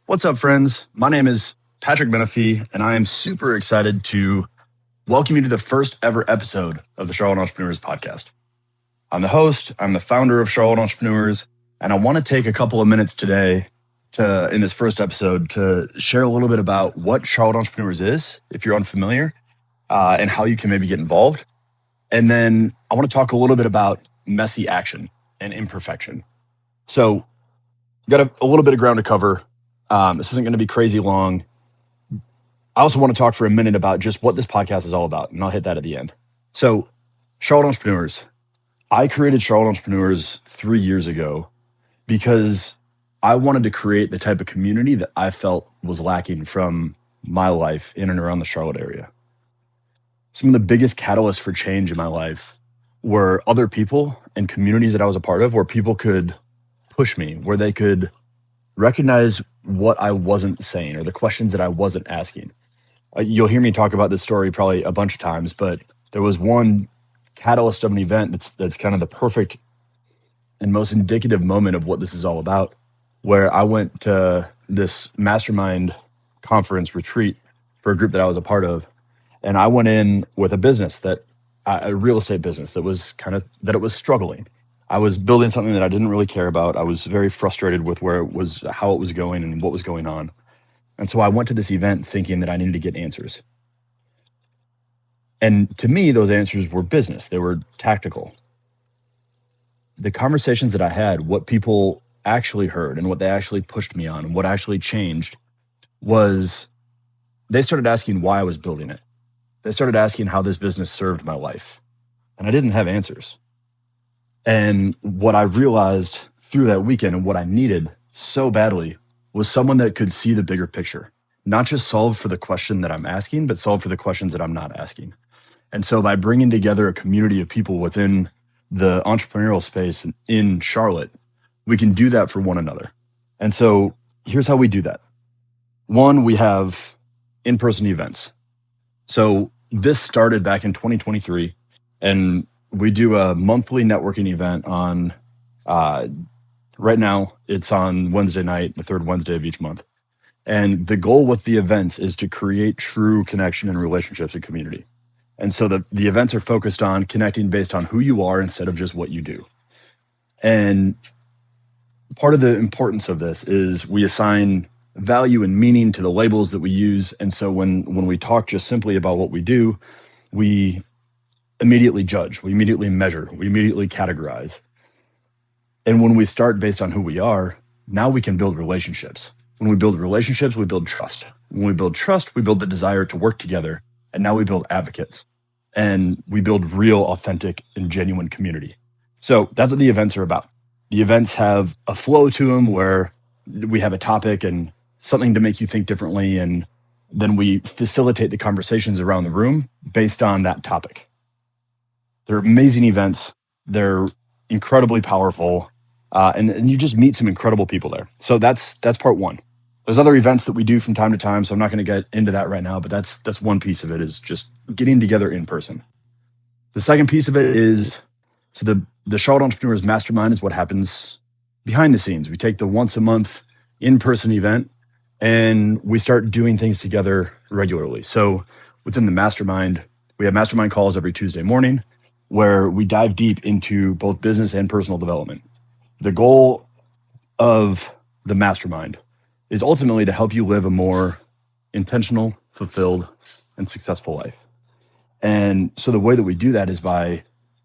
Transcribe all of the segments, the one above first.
What's up, friends? My name is Patrick Menefee, and I am super excited to welcome you to the first ever episode of the Charlotte Entrepreneurs Podcast. I'm the host, I'm the founder of Charlotte Entrepreneurs, and I want to take a couple of minutes today in this first episode to share a little bit about what Charlotte Entrepreneurs is, if you're unfamiliar, and how you can maybe get involved. And then I want to talk a little bit about messy action and imperfection. So, got a little bit of ground to cover. This isn't going to be crazy long. I also want to talk for a minute about just what this podcast is all about, and I'll hit that at the end. So, Charlotte Entrepreneurs. I created Charlotte Entrepreneurs 3 years ago because I wanted to create the type of community that I felt was lacking from my life in and around the Charlotte area. Some of the biggest catalysts for change in my life were other people and communities that I was a part of where people could push me, where they could recognize what I wasn't saying or the questions that I wasn't asking. You'll hear me talk about this story probably a bunch of times, but there was one catalyst of an event that's kind of the perfect and most indicative moment of what this is all about, where I went to this mastermind conference retreat for a group that I was a part of. And I went in with a business a real estate business that it was struggling. I was building something that I didn't really care about. I was very frustrated with how it was going and what was going on. And so I went to this event thinking that I needed to get answers. And to me, those answers were business. They were tactical. The conversations that I had, what people actually heard and what they actually pushed me on and what actually changed was they started asking why I was building it. They started asking how this business served my life. And I didn't have answers. And what I realized through that weekend and what I needed so badly was someone that could see the bigger picture, not just solve for the question that I'm asking, but solve for the questions that I'm not asking. And so by bringing together a community of people within the entrepreneurial space in Charlotte, we can do that for one another. And so here's how we do that. One, we have in-person events. So this started back in 2023, and we do a monthly networking event on, right now, it's on Wednesday night, the third Wednesday of each month. And the goal with the events is to create true connection and relationships and community. And so the events are focused on connecting based on who you are instead of just what you do. And part of the importance of this is we assign value and meaning to the labels that we use. And so when we talk just simply about what we do, we immediately judge, we immediately measure, we immediately categorize. And when we start based on who we are, now we can build relationships. When we build relationships, we build trust. When we build trust, we build the desire to work together. And now we build advocates. And we build real, authentic, and genuine community. So that's what the events are about. The events have a flow to them where we have a topic and something to make you think differently. And then we facilitate the conversations around the room based on that topic. They're amazing events. They're incredibly powerful. And you just meet some incredible people there. So that's part one. There's other events that we do from time to time, so I'm not going to get into that right now, but that's one piece of it, is just getting together in person. The second piece of it is, so the Charlotte Entrepreneurs Mastermind is what happens behind the scenes. We take the once a month in-person event and we start doing things together regularly. So within the mastermind, we have mastermind calls every Tuesday morning where we dive deep into both business and personal development. The goal of the mastermind is ultimately to help you live a more intentional, fulfilled, and successful life. And so the way that we do that is by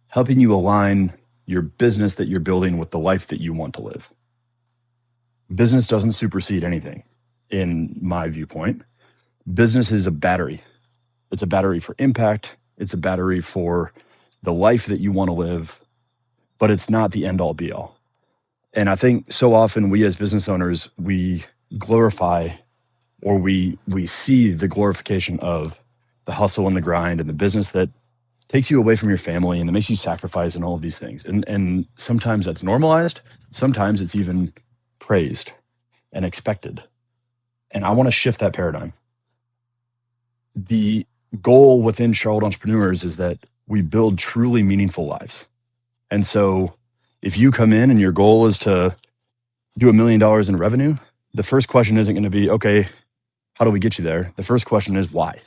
helping you align your business that you're building with the life that you want to live. Business doesn't supersede anything, in my viewpoint. Business is a battery. It's a battery for impact. It's a battery for the life that you want to live, but it's not the end all be all. And I think so often we as business owners, we glorify, or we see the glorification of the hustle and the grind and the business that takes you away from your family and that makes you sacrifice and all of these things. And sometimes that's normalized. Sometimes it's even praised and expected. And I want to shift that paradigm. The goal within Charlotte Entrepreneurs is that we build truly meaningful lives. And so if you come in and your goal is to do $1 million in revenue, The first question isn't going to be, okay, how do we get you there? The first question is why?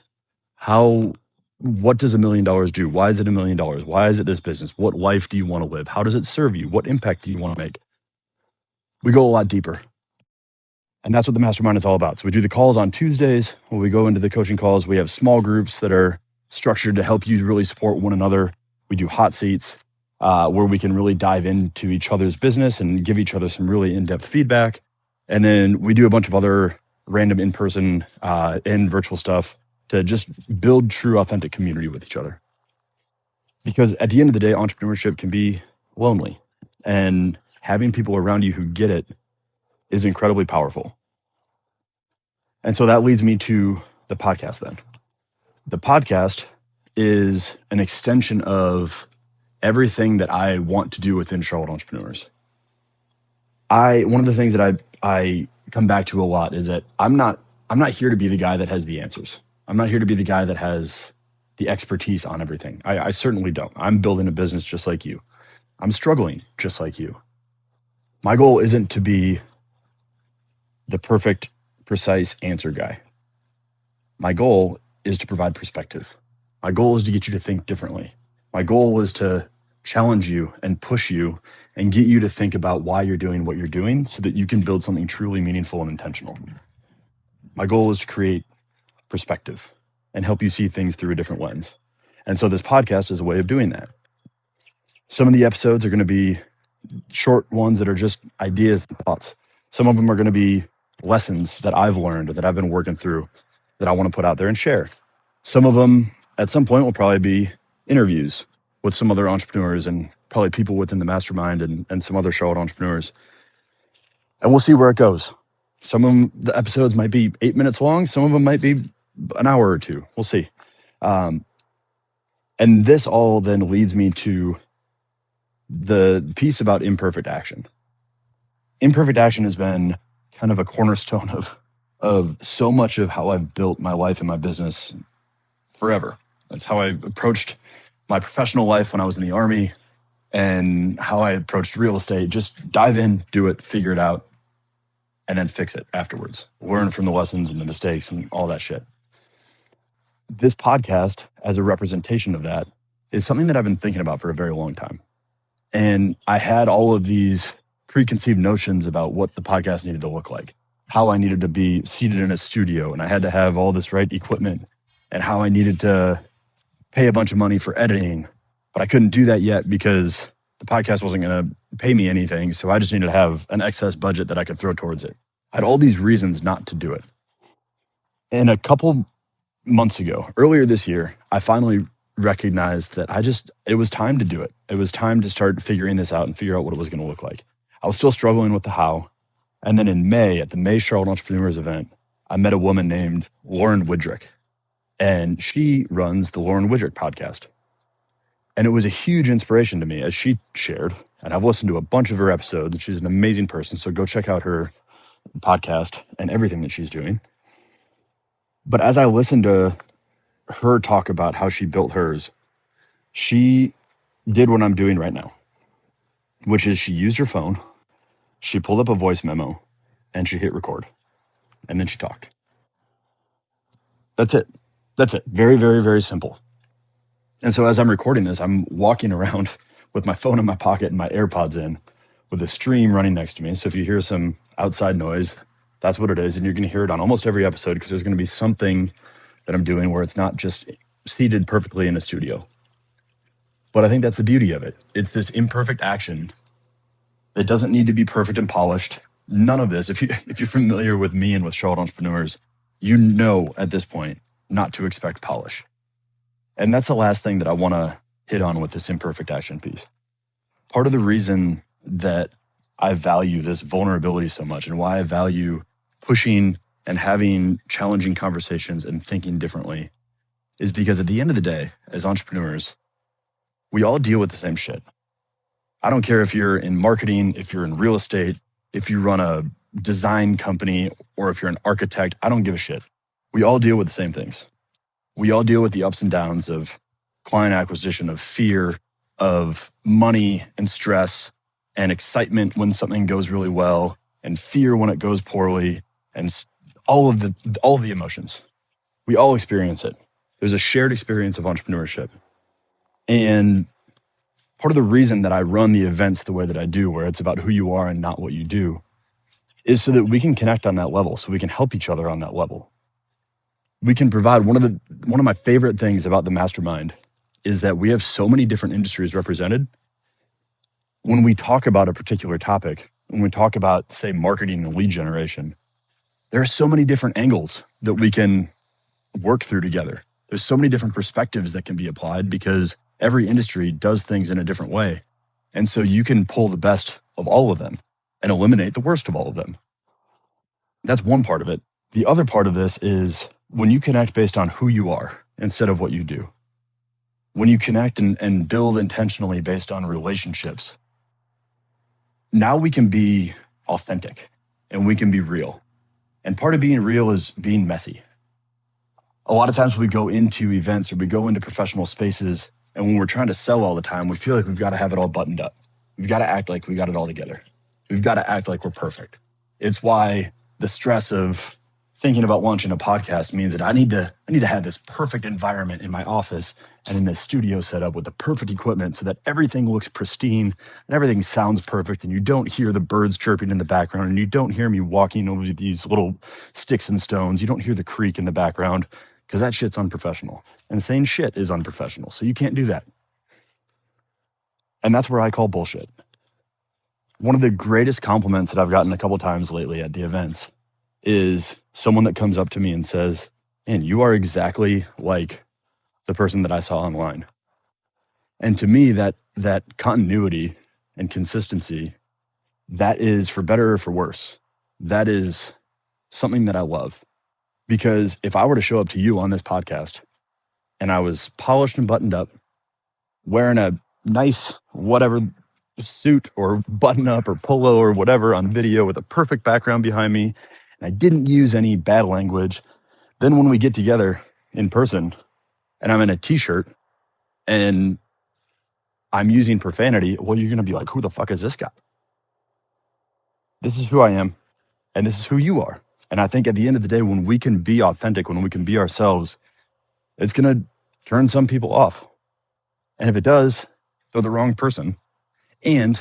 What does $1 million do? Why is it $1 million? Why is it this business? What life do you want to live? How does it serve you? What impact do you want to make? We go a lot deeper. And that's what the mastermind is all about. So we do the calls on Tuesdays. When we go into the coaching calls, we have small groups that are structured to help you really support one another. We do hot seats where we can really dive into each other's business and give each other some really in-depth feedback. And then we do a bunch of other random in-person and virtual stuff to just build true, authentic community with each other. Because at the end of the day, entrepreneurship can be lonely. And having people around you who get it is incredibly powerful. And so that leads me to the podcast then. The podcast is an extension of everything that I want to do within Charlotte Entrepreneurs. One of the things that I come back to a lot is that I'm not here to be the guy that has the answers. I'm not here to be the guy that has the expertise on everything. I certainly don't. I'm building a business just like you. I'm struggling just like you. My goal isn't to be the perfect, precise answer guy. My goal is to provide perspective. My goal is to get you to think differently. My goal was to challenge you and push you and get you to think about why you're doing what you're doing so that you can build something truly meaningful and intentional. My goal is to create perspective and help you see things through a different lens. And so this podcast is a way of doing that. Some of the episodes are going to be short ones that are just ideas and thoughts. Some of them are going to be lessons that I've learned that I've been working through that I want to put out there and share. Some of them at some point will probably be interviews with some other entrepreneurs and probably people within the mastermind and some other Charlotte entrepreneurs. And we'll see where it goes. Some of them, the episodes might be 8 minutes long. Some of them might be an hour or two. We'll see. And this all then leads me to the piece about imperfect action. Imperfect action has been kind of a cornerstone of so much of how I've built my life and my business forever. That's how I approached my professional life when I was in the Army and how I approached real estate. Just dive in, do it, figure it out, and then fix it afterwards. Learn from the lessons and the mistakes and all that shit. This podcast, as a representation of that, is something that I've been thinking about for a very long time. And I had all of these preconceived notions about what the podcast needed to look like, how I needed to be seated in a studio, and I had to have all this right equipment, and how I needed to pay a bunch of money for editing. But I couldn't do that yet because the podcast wasn't going to pay me anything. So I just needed to have an excess budget that I could throw towards it. I had all these reasons not to do it. And a couple months ago, earlier this year, I finally recognized that it was time to do it. It was time to start figuring this out and figure out what it was going to look like. I was still struggling with the how. And then in May, at the May Charlotte Entrepreneurs event, I met a woman named Lauren Widrick. And she runs the Lauren Widrick podcast. And it was a huge inspiration to me as she shared. And I've listened to a bunch of her episodes. She's an amazing person. So go check out her podcast and everything that she's doing. But as I listened to her talk about how she built hers, she did what I'm doing right now, which is she used her phone, she pulled up a voice memo, and she hit record. And then she talked. That's it. That's it. Very, very, very simple. And so as I'm recording this, I'm walking around with my phone in my pocket and my AirPods in with a stream running next to me. So if you hear some outside noise, that's what it is. And you're going to hear it on almost every episode because there's going to be something that I'm doing where it's not just seated perfectly in a studio. But I think that's the beauty of it. It's this imperfect action that doesn't need to be perfect and polished. None of this. If you're familiar with me and with Charlotte Entrepreneurs, you know at this point not to expect polish. And that's the last thing that I want to hit on with this imperfect action piece. Part of the reason that I value this vulnerability so much and why I value pushing and having challenging conversations and thinking differently is because at the end of the day, as entrepreneurs, we all deal with the same shit. I don't care if you're in marketing, if you're in real estate, if you run a design company, or if you're an architect, I don't give a shit. We all deal with the same things. We all deal with the ups and downs of client acquisition, of fear, of money and stress and excitement when something goes really well, and fear when it goes poorly, and all of the emotions. We all experience it. There's a shared experience of entrepreneurship. And part of the reason that I run the events the way that I do, where it's about who you are and not what you do, is so that we can connect on that level, so we can help each other on that level. We can provide one of my favorite things about the mastermind is that we have so many different industries represented. When we talk about a particular topic, when we talk about, say, marketing and lead generation, there are so many different angles that we can work through together. There's so many different perspectives that can be applied because every industry does things in a different way. And so you can pull the best of all of them and eliminate the worst of all of them. That's one part of it. The other part of this is when you connect based on who you are instead of what you do. When you connect and build intentionally based on relationships, now we can be authentic and we can be real. And part of being real is being messy. A lot of times we go into events or we go into professional spaces, and when we're trying to sell all the time, we feel like we've got to have it all buttoned up. We've got to act like we got it all together. We've got to act like we're perfect. It's why the stress of thinking about launching a podcast means that I need to have this perfect environment in my office and in this studio set up with the perfect equipment so that everything looks pristine and everything sounds perfect, and you don't hear the birds chirping in the background, and you don't hear me walking over these little sticks and stones. You don't hear the creak in the background, because that shit's unprofessional. And saying shit is unprofessional. So you can't do that. And that's where I call bullshit. One of the greatest compliments that I've gotten a couple times lately at the events is someone that comes up to me and says, "Man, you are exactly like the person that I saw online." And to me, that continuity and consistency, that is, for better or for worse, that is something that I love. Because if I were to show up to you on this podcast and I was polished and buttoned up, wearing a nice whatever suit or button up or polo or whatever on video with a perfect background behind me, and I didn't use any bad language, then when we get together in person and I'm in a t-shirt and I'm using profanity, well, you're going to be like, who the fuck is this guy? This is who I am, and this is who you are. And I think at the end of the day, when we can be authentic, when we can be ourselves, it's going to turn some people off. And if it does, they're the wrong person. And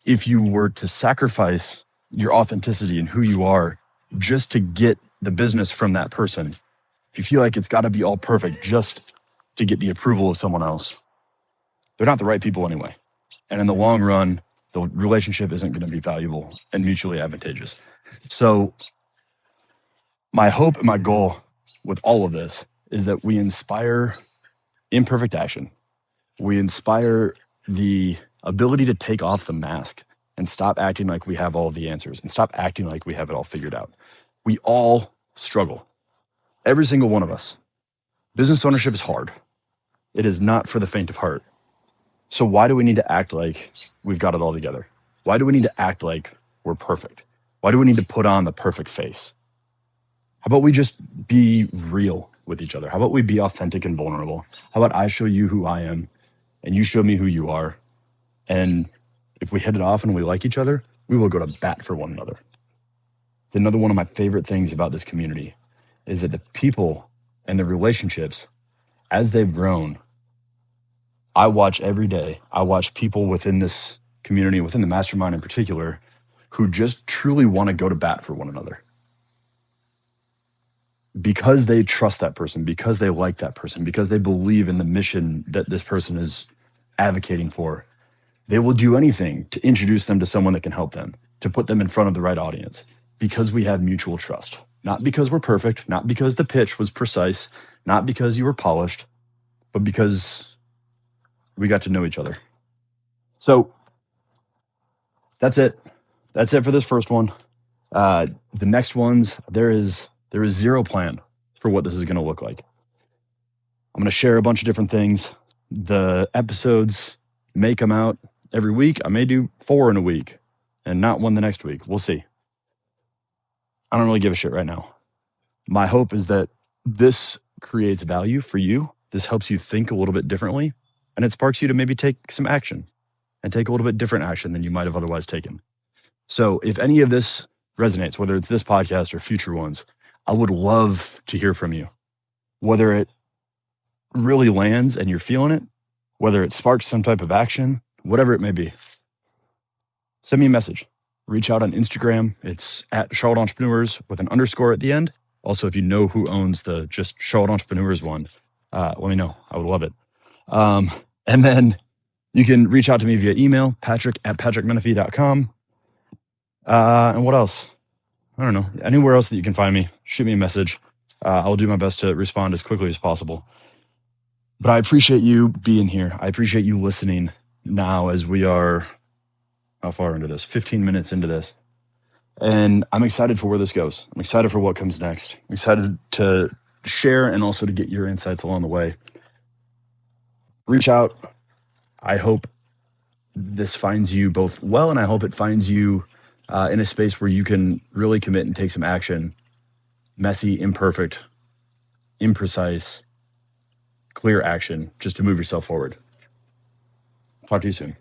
if you were to sacrifice your authenticity and who you are just to get the business from that person, if you feel like it's got to be all perfect just to get the approval of someone else, they're not the right people anyway. And in the long run, the relationship isn't going to be valuable and mutually advantageous. So my hope and my goal with all of this is that we inspire imperfect action. We inspire the ability to take off the mask and stop acting like we have all the answers and stop acting like we have it all figured out. We all struggle. Every single one of us. Business ownership is hard. It is not for the faint of heart. So why do we need to act like we've got it all together? Why do we need to act like we're perfect? Why do we need to put on the perfect face? How about we just be real with each other? How about we be authentic and vulnerable? How about I show you who I am and you show me who you are? And if we hit it off and we like each other, we will go to bat for one another. It's another one of my favorite things about this community is that the people and the relationships, as they've grown, I watch every day. I watch people within this community, within the mastermind in particular, who just truly want to go to bat for one another. Because they trust that person, because they like that person, because they believe in the mission that this person is advocating for, they will do anything to introduce them to someone that can help them, to put them in front of the right audience, because we have mutual trust. Not because we're perfect, not because the pitch was precise, not because you were polished, but because we got to know each other. So that's it. That's it for this first one. The next ones, there is zero plan for what this is going to look like. I'm going to share a bunch of different things. The episodes may come out every week. I may do 4 in a week and not one the next week. We'll see. I don't really give a shit right now. My hope is that this creates value for you. This helps you think a little bit differently, and it sparks you to maybe take some action and take a little bit different action than you might have otherwise taken. So if any of this resonates, whether it's this podcast or future ones. I would love to hear from you, whether it really lands and you're feeling it, whether it sparks some type of action, whatever it may be. Send me a message. Reach out on Instagram. It's at Charlotte Entrepreneurs with an underscore at the end. Also, if you know who owns the just Charlotte Entrepreneurs one, let me know. I would love it. And then you can reach out to me via email, patrick@patrickmenefee.com. And what else? I don't know. Anywhere else that you can find me, shoot me a message. I'll do my best to respond as quickly as possible. But I appreciate you being here. I appreciate you listening now as we are, how far into this? 15 minutes into this. And I'm excited for where this goes. I'm excited for what comes next. I'm excited to share and also to get your insights along the way. Reach out. I hope this finds you both well, and I hope it finds you in a space where you can really commit and take some action. Messy, imperfect, imprecise, clear action just to move yourself forward. Talk to you soon.